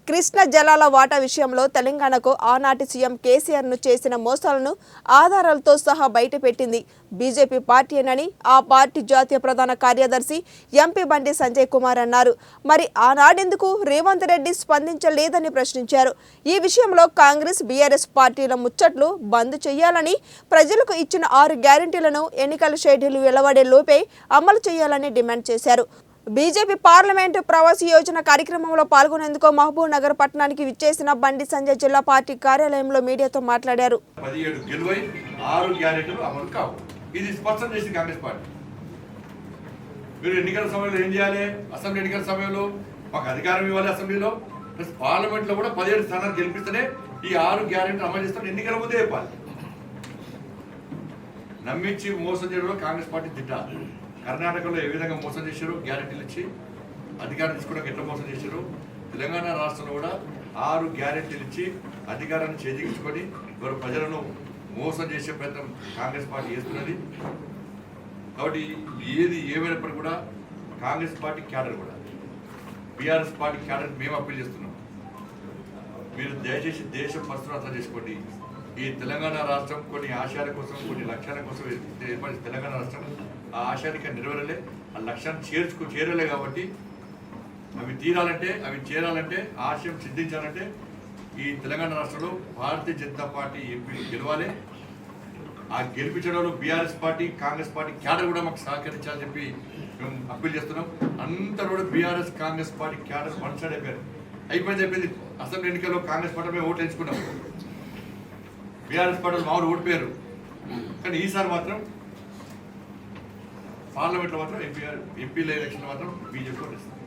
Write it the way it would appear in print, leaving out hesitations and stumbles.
కృష్ణ జలాల వాటా విషయంలో తెలంగాణకు ఆనాటి సీఎం కేసీఆర్ను చేసిన మోసాలను ఆధారాలతో సహా బయటపెట్టింది బీజేపీ పార్టీనని ఆ పార్టీ జాతీయ ప్రధాన కార్యదర్శి ఎంపీ బండి సంజయ్ కుమార్ అన్నారు. మరి ఆనాడెందుకు రేవంత్ రెడ్డి స్పందించలేదని ప్రశ్నించారు. ఈ విషయంలో కాంగ్రెస్ బీఆర్ఎస్ పార్టీల ముచ్చట్లు బంద్ చేయాలని, ప్రజలకు ఇచ్చిన 6 గ్యారెంటీలను ఎన్నికల షెడ్యూల్ వెలువడే లోపే అమలు చేయాలని డిమాండ్ చేశారు. బీజేపీ పార్లమెంటు ప్రవాసీ యోజన కార్యక్రమంలో పాల్గొనేందుకు మహబూబ్ నగర్ పట్టణానికి విచ్చేసిన బండి సంజయ్ జిల్లా పార్టీ కార్యాలయంలో మీడియాతో మాట్లాడారు. 17 గెలువై 6 గ్యారెంటీలు అమలు కావు. ఇది స్పష్టం చేసింది కాంగ్రెస్ పార్టీ. మీరు ఎన్నికల సమయంలో ఏం చేయాలి? అసెంబ్లీ ఎన్నికల సమయంలో మాకు అధికారం ఇవ్వాలి. అసెంబ్లీలో ప్లస్ పార్లమెంట్ లో కూడా 17 స్థానాలు గెలిపిస్తేనే ఈ 6 గ్యారెంటీలు అమలు చేస్తాం. ఎన్నికల ముందే చెప్పాలి. నమ్మించి మోసం చేయడంలో కాంగ్రెస్ పార్టీ తిట్టాలి. కర్ణాటకలో ఏ విధంగా మోసం చేశారు, గ్యారెంటీలు ఇచ్చి అధికారం తీసుకోవడానికి ఎట్లా మోసం చేశారు. తెలంగాణ రాష్ట్రంలో కూడా 6 గ్యారెంటీలు ఇచ్చి అధికారాన్ని చేజించుకొని వారు ప్రజలను మోసం చేసే ప్రయత్నం కాంగ్రెస్ పార్టీ చేస్తున్నది. కాబట్టి ఏది ఏమైనప్పటికీ కూడా కాంగ్రెస్ పార్టీ క్యాడర్ కూడా బీఆర్ఎస్ పార్టీ క్యాడర్ మేము అప్పీల్ చేస్తున్నాం. మీరు దయచేసి దేశం పరిస్థితులు అర్థం చేసుకోండి. ఈ తెలంగాణ రాష్ట్రం కొన్ని ఆశయాల కోసం, కొన్ని లక్ష్యాల కోసం ఏర్పడి తెలంగాణ రాష్ట్రం ఆ ఆశయానికి నెరవేరలే, ఆ లక్ష్యాన్ని చేరలే. కాబట్టి అవి తీరాలంటే, అవి చేరాలంటే, ఆశయం సిద్ధించాలంటే ఈ తెలంగాణ రాష్ట్రంలో భారతీయ జనతా పార్టీ ఎంపీలు గెలవాలి. ఆ గెలిపించడంలో BRS party, Congress party cadre కూడా మాకు సహకరించాలని చెప్పి మేము అప్పీల్ చేస్తున్నాం. అందరూ కూడా BRS Congress party cadre one side అయిపోయింది. అసెంబ్లీ ఎన్నికల్లో కాంగ్రెస్ పార్టీ మేము ఓట్లు ఎంచుకున్నాం. బీఆర్ఎస్ పార్టీ మామూలు ఓడిపోయారు. కానీ ఈసారి మాత్రం పార్లమెంట్లో మాత్రం ఎంపీల ఎలక్షన్ మాత్రం బీజేపీ ఓటేస్తారు.